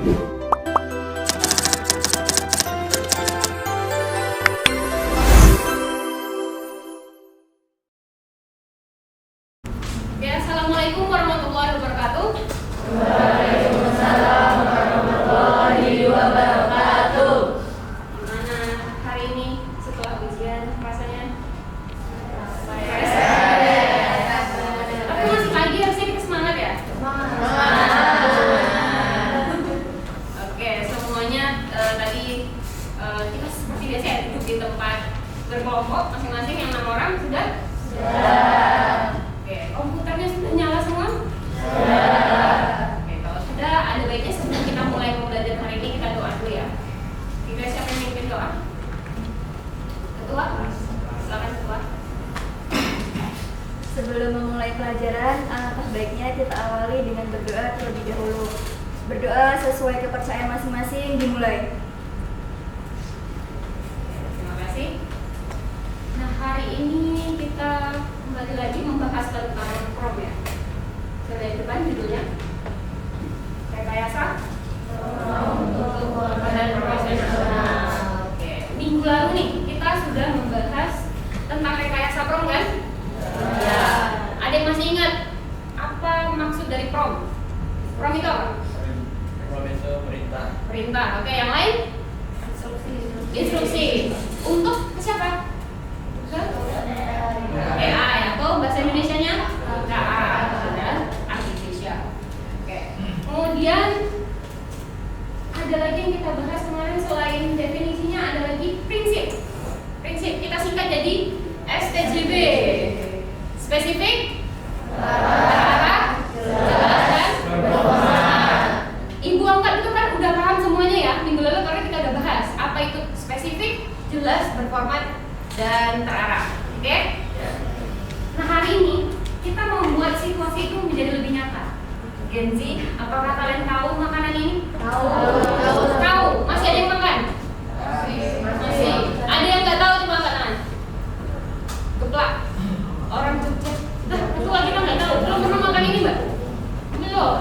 Oke, Assalamualaikum warahmatullahi wabarakatuh. Waalaikumsalam warahmatullahi wabarakatuh. Gimana hari ini setelah ujian rasanya? Tapi masih pagi, harusnya kita semangat ya? Oke, semuanya tadi kita seperti biasa ya, duduk di tempat berkelompok masing-masing yang 6 orang sudah? Oke, komputernya sudah nyala semua? Oke, kalau sudah, ada baiknya sebelum kita mulai pembelajaran hari ini kita doa dulu ya. Kira siapa yang mimpin doa? Ketua? Silakan ketua. Sebelum memulai pelajaran, alangkah baiknya kita awali dengan berdoa terlebih dahulu. Berdoa sesuai kepercayaan masing-masing, dimulai. Terima kasih. Nah, hari ini kita kembali lagi membahas tentang prom ya. Sudah di depan judulnya rekayasa untuk badan profesional. Oke, minggu lalu nih kita sudah membahas tentang rekayasa prom kan? Ya. Ada yang masih ingat apa maksud dari prom? Prom itu apa? Prom itu perintah. Perintah. Oke, yang lain? Instruksi. Untuk siapa? PA atau bahasa Indonesianya KA dan artificial. Oke. Kemudian ada lagi yang kita bahas kemarin selain definisinya ada lagi prinsip. Prinsip kita singkat jadi STJB. Spesifik, terarah, jelas dan bermanfaat. Ibu angkat itu kan udah paham semuanya ya. Minggu lalu karena kita udah bahas apa itu spesifik, jelas, berformat dan terarah. Oke? Nah, hari ini kita mau membuat situasi itu menjadi lebih nyata. Gen Z, apakah kalian tahu makanan ini? Tahu. Masih ada yang makan? Masih. Ada yang nggak tahu itu makanan? Geplak. Orang Jogja. Ketua kita nggak tahu. Belum pernah makan ini, Mbak? Belum.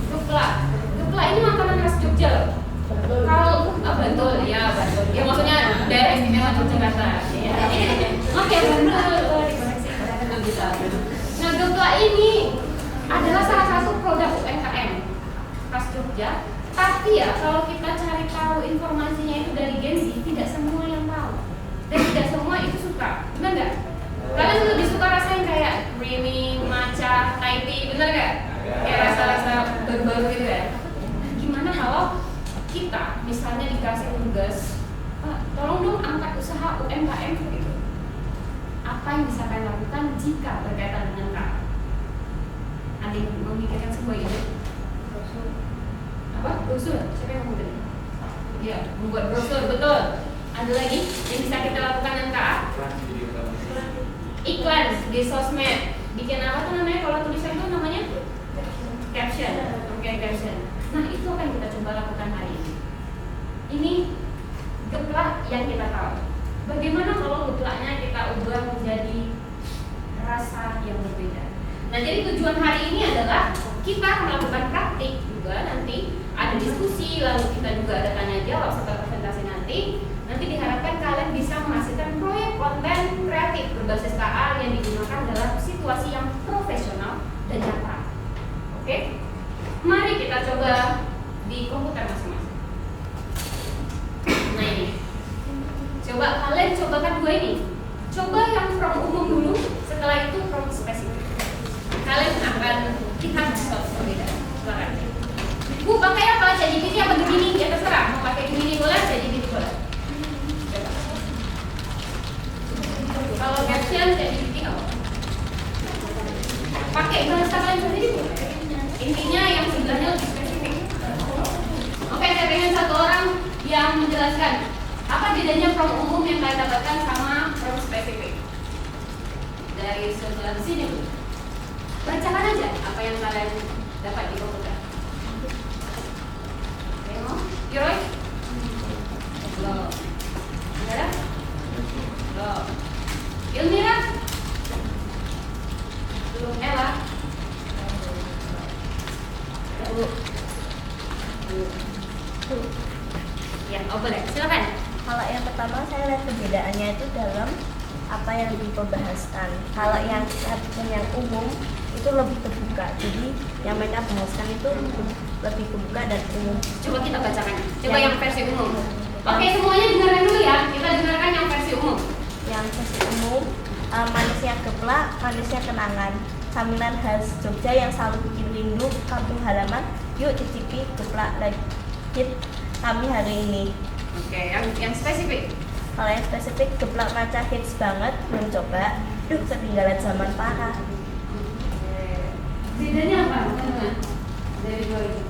Geplak. Geplak ini makanan khas Jogja. Kalau betul, ya betul. Ya maksudnya daerah istimewa Yogyakarta. Ya. Oke, betul. Nah, geplak ini adalah salah satu produk UMKM khas Jogja. Tapi ya, kalau kita cari tahu informasinya itu dari Gen Z, tidak semua yang tahu. Dan tidak semua itu suka. Benar nggak? Kalian lebih suka rasanya kayak creamy, matcha, Thai tea, benar nggak? Kayak rasa-rasa baru-baru gitu ya. Nah, gimana kalau kita misalnya dikasih tugas, Pak, tolong dong angkat usaha UMKM gitu. Apa yang bisa kalian lakukan jika berkaitan dengan KA? Ada yang memikirkan sebuah ide? Apa? Brosur? Siapa yang mau beli? Iya, membuat brosur, betul. Ada lagi yang bisa kita lakukan dengan KA? Iklan di sosmed. Bikin apa tuh namanya? Kalau tulisan itu namanya? Caption. Oke, caption. Nah, itu akan kita coba lakukan hari ini. Ini geplak yang kita tahu. Bagaimana kalau geplaknya kita ubah menjadi rasa yang berbeda? Nah, jadi tujuan hari ini adalah kita melakukan praktik juga, nanti ada diskusi, lalu kita juga ada tanya jawab setelah presentasi nanti. Nanti diharapkan kalian bisa menghasilkan proyek konten kreatif berbasis KA yang digunakan dalam situasi yang profesional dan nyata. Oke? Mari kita coba di komputer masing-masing. Nah, ini. Coba kalian cobakan dua ini. Coba yang from umum dulu, setelah itu from spesifik. Kalian akan lihat sesuatu berbeda. Silakan. Bu, pakai apa? ChatGPT apa Gemini? Ya terserah. Mau pakai Gemini boleh, ChatGPT boleh. Kalau caption, ChatGPT apa? Pakai bahasa kalian sendiri boleh. Intinya yang sebelahnya lebih spesifik. Oke, saya pengen satu orang yang menjelaskan apa bedanya from umum yang kalian dapatkan sama from spesifik. Dari sebelah sini, Bu. Bacakan aja apa yang kalian dapat di komputer. Oke, Kiroy? Belum. Ada? Belum. Ilmira? Belum. Ella? Belum. Ya, boleh. Silakan. Kalau yang pertama saya lihat perbedaannya itu dalam apa yang dibahaskan. Kalau yang umum itu lebih terbuka. Jadi yang mereka bahaskan itu lebih terbuka dan umum. Coba kita bacakan. Coba yang versi umum. Oke, semuanya dengarkan dulu ya. Kita dengarkan yang versi umum. Yang versi umum, manisnya geplak, manisnya kenangan. Camilan khas Jogja yang selalu bikin rindu kampung halaman. Yuk cicipi geplak legit kami hari ini. Oke, yang spesifik. Kalau yang spesifik, geplak maca hits banget, belum coba. Duh, ketinggalan zaman parah. Bedanya apa, teman-teman? Dari dua ini.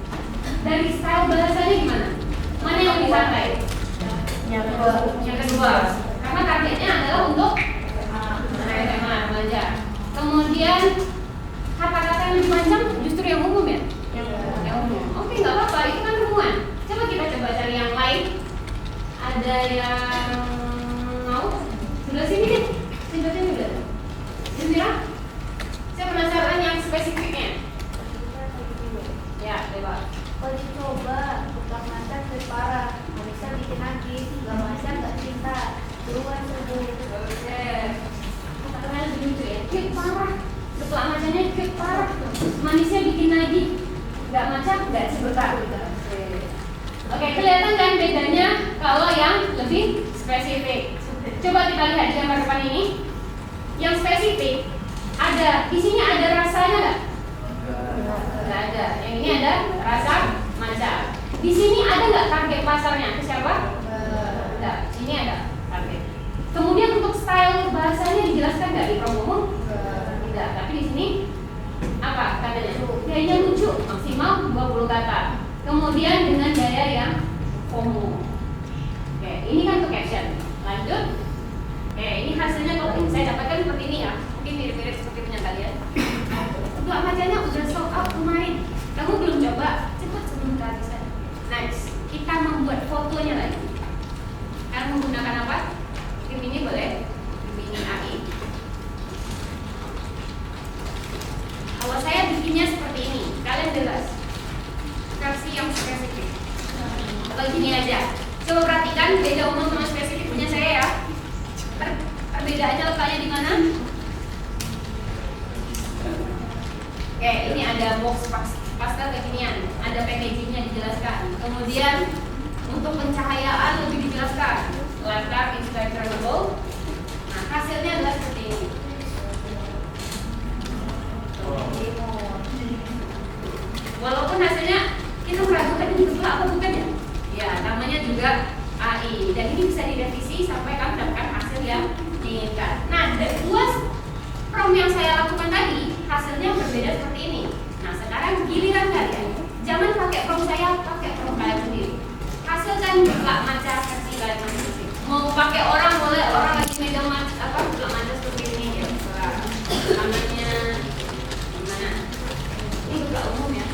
Dari style bahasanya gimana? Mana yang lebih santai? Yang kedua. Karena targetnya adalah untuk SMA remaja. Kemudian kata-kata yang lebih panjang justru yang umum ya? Yang umum. Oke, nggak apa-apa. Itu kan umuman. Coba kita coba cari yang lain. Ada yang mau? Sebelah sini deh. Sebelah sini deh. Indira? Saya penasaran yang spesifiknya. Ya, coba. Kalau dicoba, bukan macan parah. Bisa bikin lagi, nggak macan nggak cinta. Duluan subuh. Oke. Kata-katanya lebih lucu ya. Cute parah. Geplak macamnya cute parah. Manisnya bikin lagi. Nggak macam, nggak sebentar gitu. Oke, kelihatan kan bedanya kalau yang lebih spesifik. Coba kita lihat di gambar depan ini. Yang spesifik ada, di sini ada rasanya nggak? Nggak ada. Yang ini ada rasa macam. Di sini ada nggak target pasarnya? Ke siapa? Nggak. Ini ada target. Kemudian untuk style bahasanya dijelaskan nggak di promo? Tidak. Tapi di sini apa katanya? Gayanya lucu, maksimal 20 kata. Kemudian dengan gaya yang FOMO. Oke, ini kan untuk caption. Lanjut. Oke, ini hasilnya kalau saya dapatkan seperti ini ya. Mungkin mirip-mirip seperti punya kalian. Geplak macanya udah sold out kemarin. Kamu belum coba? Cepat sebelum kehabisan. Next, kita membuat fotonya lagi. Kalian menggunakan apa? Tim ini boleh. Tim ini AI. Kalau saya bikinnya seperti ini, kalian jelas. Versi yang spesifik. Atau gini aja. Coba perhatikan beda umum sama spesifik punya saya ya. Perbedaannya letaknya di mana? Oke, ini ada box pastel kekinian, ada packagingnya dijelaskan. Kemudian untuk pencahayaan lebih dijelaskan. Latar Instagramable. Nah, hasilnya adalah seperti ini. Walaupun hasilnya kita meragukan ini geplak apa bukan ya? Ya, namanya juga AI. Dan ini bisa direvisi sampai kamu dapatkan hasil yang diinginkan. Nah, dari dua prom yang saya lakukan tadi, hasilnya berbeda seperti ini. Nah, sekarang giliran kalian. Jangan pakai prom saya, pakai prom kalian sendiri. Hasilkan geplak maca versi kalian masing-masing. Mau pakai orang boleh, orang lagi megang geplak maca seperti ini ya. Tangannya gimana? Ini geplak umum ya.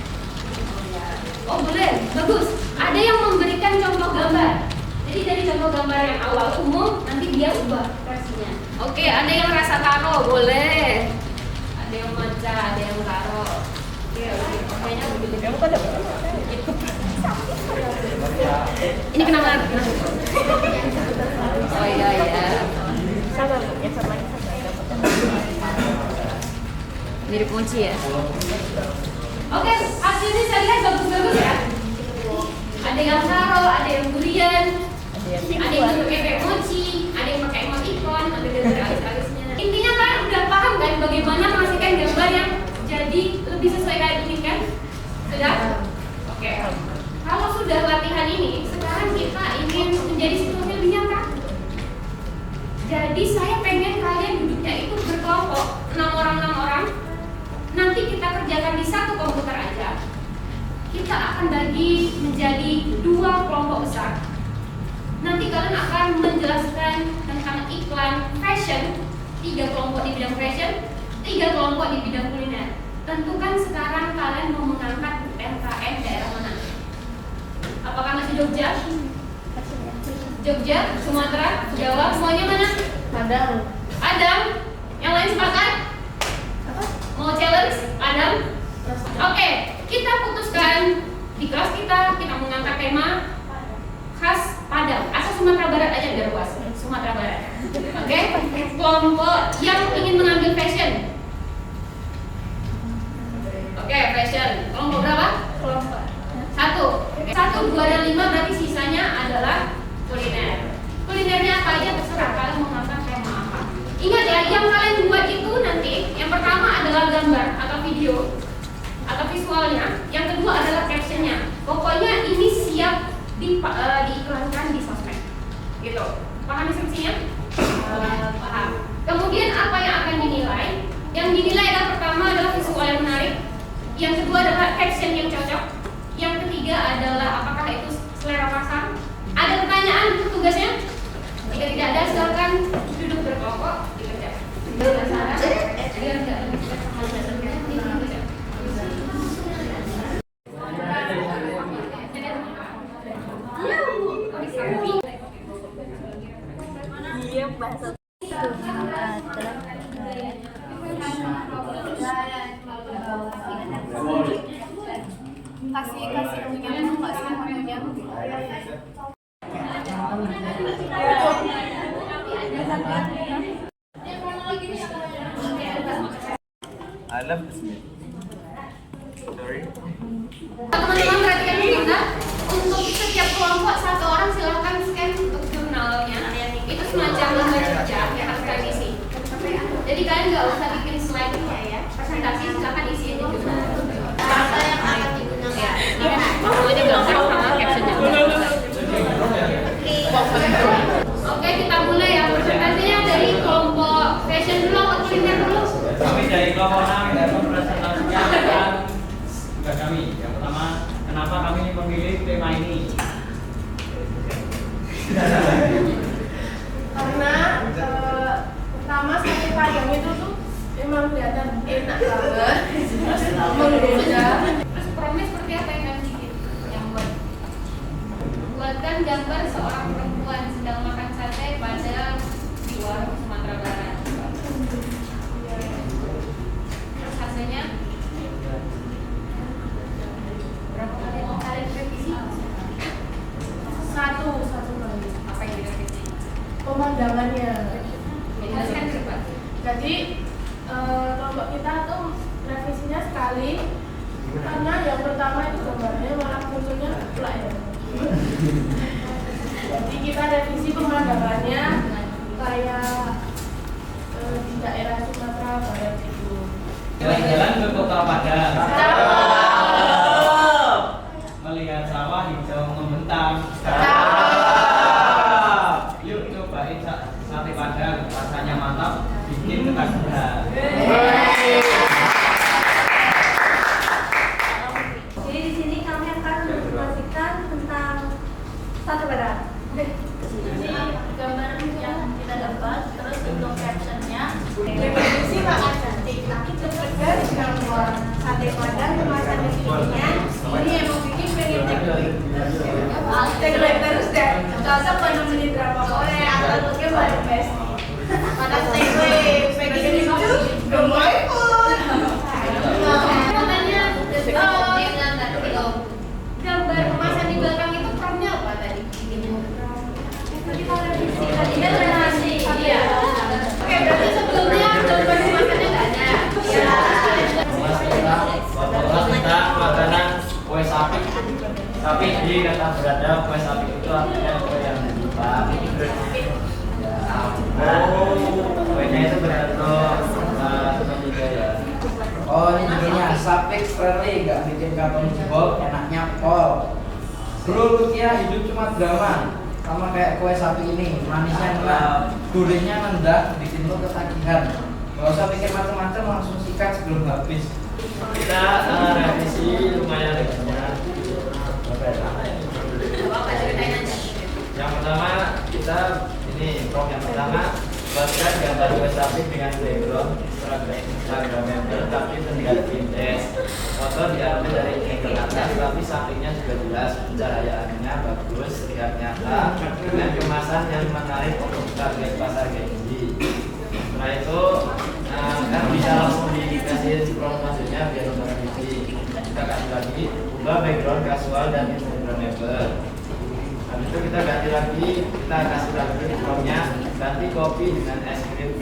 Oh boleh, bagus. Ada yang memberikan contoh gambar. Jadi dari contoh gambar yang awal umum, nanti dia ubah versinya. Oke, ada yang rasa taro, boleh. Ada yang maca, ada yang taro. Oke, kayaknya begitu. Kamu kan dapat ini kenapa? Oh iya iya. Sama, yang satu lagi Mirip mochi ya. Oke, hasilnya saya lihat bagus-bagus ya. Ada yang taro, ada yang durian, ada yang pakai mochi, ada yang pakai emoticon, ada gambar alis-alisnya. Intinya kan udah paham kan bagaimana menghasilkan gambar yang jadi lebih sesuai kalian inginkan? Sudah? Oke. Kalau sudah latihan ini, sekarang kita ingin menjadi situasi lebih nyata. Jadi saya pengen kalian duduknya itu berkelompok 6 orang. Nanti kita kerjakan di satu komputer aja. Kita akan bagi menjadi 2 kelompok besar. Nanti kalian akan menjelaskan tentang iklan fashion, 3 kelompok di bidang fashion, 3 kelompok di bidang kuliner. Tentukan sekarang kalian mau mengangkat UMKM daerah mana? Apakah masih Jogja? Jogja, Sumatera, Jawa, semuanya mana? Padang. Yang lain sepakat? Mau challenge? Padang? Oke, kita putuskan Di kelas kita mengangkat tema khas Padang atau Sumatera Barat aja biar luas. Sumatera Barat. Oke? Kelompok yang ingin mengambil fashion. Oke, fashion. Kelompok berapa? Kelompok. 1. 1, 2, dan 5 berarti sisanya adalah kuliner. Kulinernya apa aja terserah kalian mau ngangkat tema apa. Ingat ya, yang kalian buat itu nanti yang pertama adalah gambar atau video atau visualnya, yang kedua adalah captionnya. Pokoknya ini siap diiklankan di sosmed, gitu. Paham instruksinya? Paham. Kemudian apa yang akan dinilai? Yang dinilai adalah pertama adalah visual yang menarik, yang kedua adalah caption yang cocok, yang ketiga adalah apakah itu selera pasar. Ada pertanyaan untuk tugasnya? Jika tidak ada, silakan duduk berkelompok dikerjakan. Biar tidak Iya, bahasa kasih punya nggak sih namanya? I love this meal. Sorry. teman-teman perhatikan juga, untuk setiap kelompok satu orang silakan scan untuk jurnalnya. Itu semacam lembar kerja yang harus kalian isi. Jadi kalian nggak usah bikin slide ya, presentasi silakan isi aja jurnal. Bahasa yang akan digunakan. Ini gambar sama captionnya. Oke, kita mulai ya. Presentasinya dari kelompok fashion dulu atau kuliner dulu? Kami dari kelompok 6 dan presentasinya akan tugas kami. Yang pertama, kenapa kami memilih tema ini? Karena pertama sate padang itu tuh emang kelihatan enak banget, terus menggoda. Terus promnya seperti apa yang kalian bikin? Yang buatkan gambar seorang perempuan sedang makan sate pada di warung Sumatera Barat. Terus hasilnya berapa kali kalian revisi? Satu kali. Apa yang direvisi? Pemandangannya. Jelaskan ke depan. Jadi kelompok kita tuh revisinya sekali, karena yang pertama itu gambarnya malah munculnya pula ya. Jadi kita revisi pemandangannya kayak di daerah Sumatera Barat itu. Jalan-jalan ke Kota Padang. Melihat sawah hijau membentang. Yuk cobain sate Padang, rasanya mantap, bikin ketagihan. Jadi di sini kami akan menginformasikan tentang sate Padang. Jadi gambar yang kita dapat, terus untuk captionnya Definisi makan cantik, tapi tersegar bahwa sate Padang kemasan di sininya ini emang bikin pengen take terus deh. Cocok pada menit berapa Korea atau mungkin balik best. Pada take pengen lucu, gemoy pun. Gambar kemasan di belakang itu promnya apa tadi? kita revisi tadinya relasi. Iya. Oke, berarti sebelumnya gambar kemasannya nggak ada. Iya. Kita makanan kue sapi. Tapi di kata berada kue sapi itu artinya kue yang dibuka. Kuenya itu berbentuk juga ya. Oh ini judulnya Sapik Rally, nggak bikin karton jebol, enaknya pol. Dulu lu kira hidup cuma drama, sama kayak kue sapi ini, manisnya enak, gurihnya nendang, bikin lu ketagihan. Gak usah pikir macam-macam, langsung sikat sebelum habis. Kita revisi lumayan banyak. Apa ceritain aja? Yang pertama kita ini yang pertama buatkan gambar kue sapi dengan background Instagramable tapi terlihat vintage. Foto diambil dari angle atas tapi sampingnya juga jelas, pencahayaannya bagus, terlihat nyata dengan kemasan yang menarik untuk target pasar Genji. Setelah itu kan bisa langsung dikasih promo maksudnya biar untuk revisi. Kita kasih lagi 2 background casual dan Instagramable. Habis itu kita ganti lagi, kita kasih lagi formnya, ganti kopi dengan es krim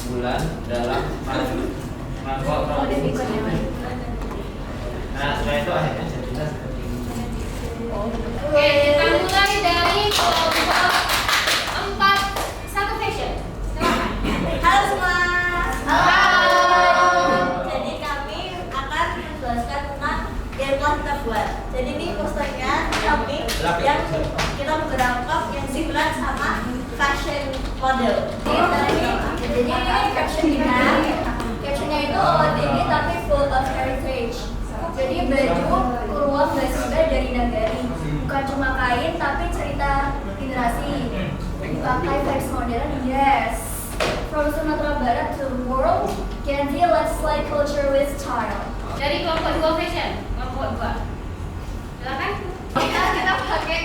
bulan dalam mangkok. Nah, setelah itu akhirnya jadilah seperti ini. Oke, kita mulai dari kelompok 4 satu fashion. Silakan. Halo semua. Halo. Jadi kami akan menjelaskan tentang yang telah kita buat. Jadi ini posternya kami yang kita berangkap yang similar sama fashion model. Jadi ini captionnya itu OOTD tapi full of heritage. Jadi baju uang sudah dari nagari, bukan cuma kain tapi cerita generasi. Dipakai vibes modern, yes. From Sumatera Barat to the world, Gen Z let's slide culture with style. Dari kelompok 2 fashion, kelompok 2. Silakan. Kita pakai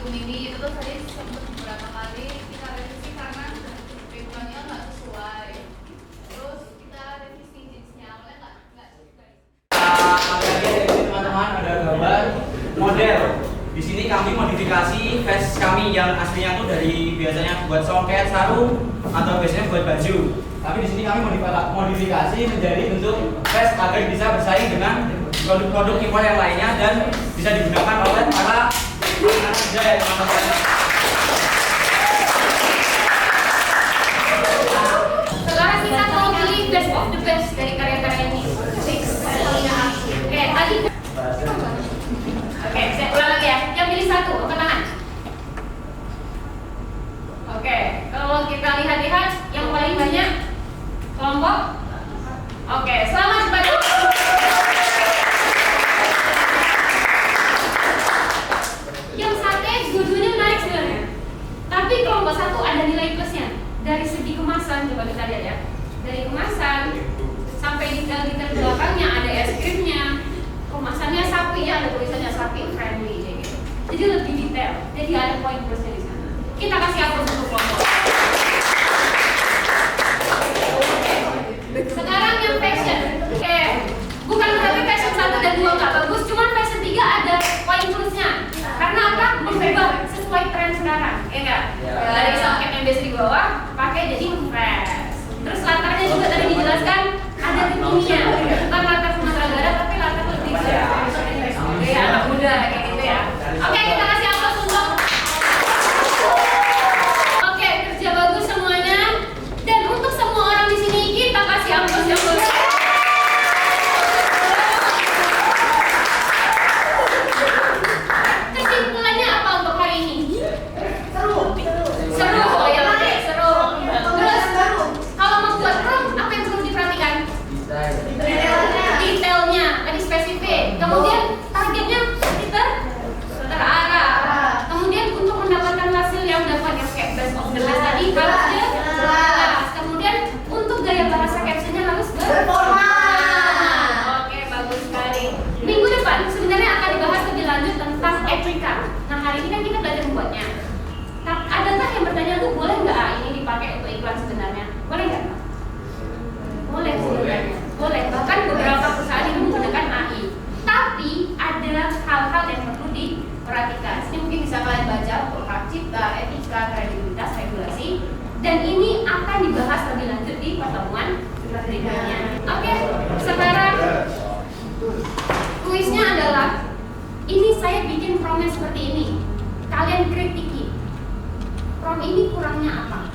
Gemini itu tuh tadi sempat beberapa kali kita revisi karena backgroundnya nggak sesuai. Terus kita revisi jeansnya, awalnya nggak sesuai. Teman-teman ada gambar model. Di sini kami modifikasi vest kami yang aslinya tuh dari biasanya buat songket, sarung atau biasanya buat baju. Tapi di sini kami modifikasi menjadi bentuk vest agar bisa bersaing dengan produk-produk impor yang lainnya dan bisa digunakan oleh para anak muda ya teman-teman. Sekarang kita mau pilih best of the best dari karya-karya ini. Oke, tadi. Oke, saya ulang lagi ya. Yang pilih 1, angkat tangan. Oke, kalau kita lihat-lihat yang paling banyak kelompok. Oke, selamat bagi. Yang satu dua-duanya menarik sebenarnya. Tapi kelompok 1 ada nilai plusnya. Dari segi kemasan, coba kita lihat ya. Dari kemasan sampai detail-detail belakangnya ada es krimnya. Kemasannya sapi ya, ada tulisannya sapi friendly kayak gitu. Jadi lebih detail. Jadi ada poin plusnya di sana. Kita kasih aplaus untuk kelompok. Sekarang yang fashion. Oke. Bukan berarti fashion 1 dan 2 nggak bagus, cuman fashion 3 ada poin plusnya. Karena apa? Mengubah sesuai tren sekarang, ya enggak? Dari soket yang biasa di bawah, pakai jadi fresh. Terus latarnya juga tadi dijelaskan ada kekinian, bukan latar Sumatera Barat tapi latar lebih gaya anak muda kayak gitu ya. Oke, kita kasih aplaus untuk. Oke, kerja bagus semuanya. Dan untuk semua orang di sini kita kasih aplaus yang bagus. Kesimpulannya apa untuk hari ini? Seru, oh ya oke, seru. Terus kalau mau buat room, apa yang perlu diperhatikan? Detailnya, tadi spesifik. Kemudian targetnya terarah. Kemudian untuk mendapatkan hasil yang dapat yang kayak best of the best tadi harus jelas. Kemudian untuk gaya bahasa captionnya harus berforma. Oke, bagus sekali. Minggu depan sebenarnya akan dibahas lebih lanjut tentang etika. Nah, hari ini kan kita belajar membuatnya. Adakah yang bertanya, lu boleh nggak ini dipakai untuk iklan sebenarnya? Boleh nggak? Boleh sebenarnya. Boleh. Bahkan beberapa perusahaan ini menggunakan AI. Tapi ada hal-hal yang perlu diperhatikan. Ini mungkin bisa kalian baca untuk hak cipta, etika, kredibilitas, regulasi. Dan ini akan dibahas lebih lanjut di pertemuan berikutnya. Oke, sekarang kuisnya adalah ini saya bikin promnya seperti ini. Kalian kritiki. Prom ini kurangnya apa?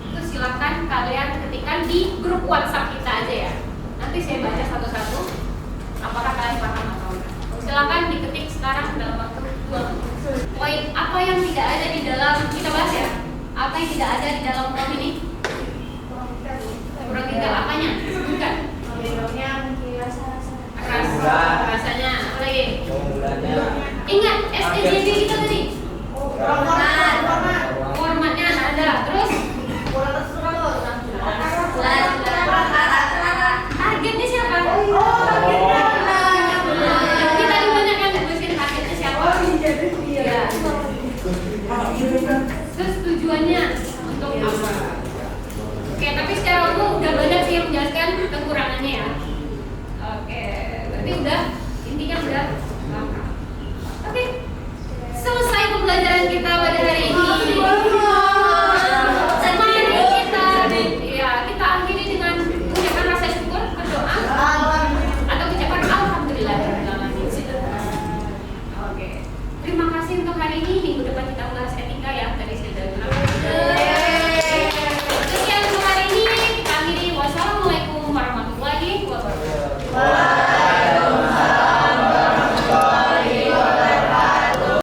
Itu silakan kalian ketikkan di grup WhatsApp kita aja ya. Nanti saya baca satu-satu. Apakah kalian paham atau enggak? Silakan diketik sekarang dalam waktu 2 menit. Poin apa yang tidak ada di dalam, kita bahas ya. Apa yang tidak ada di dalam prom ini? Kurang detail apanya? Sebutkan. Rasanya apa lagi? Ingat STJD kita tadi. Formatnya ada. Terus targetnya siapa? Kita dibanyakan tulisin targetnya siapa? Ya. Terus tujuannya untuk apa? Oke, tapi secara umum udah banyak sih yang menjelaskan kekurangannya ya. Oke, berarti udah intinya udah lengkap. Oke, selesai pembelajaran kita pada hari ini. Mari kita akhiri dengan ucapan rasa syukur, berdoa atau ucapan alhamdulillah. Oke, terima kasih untuk hari ini.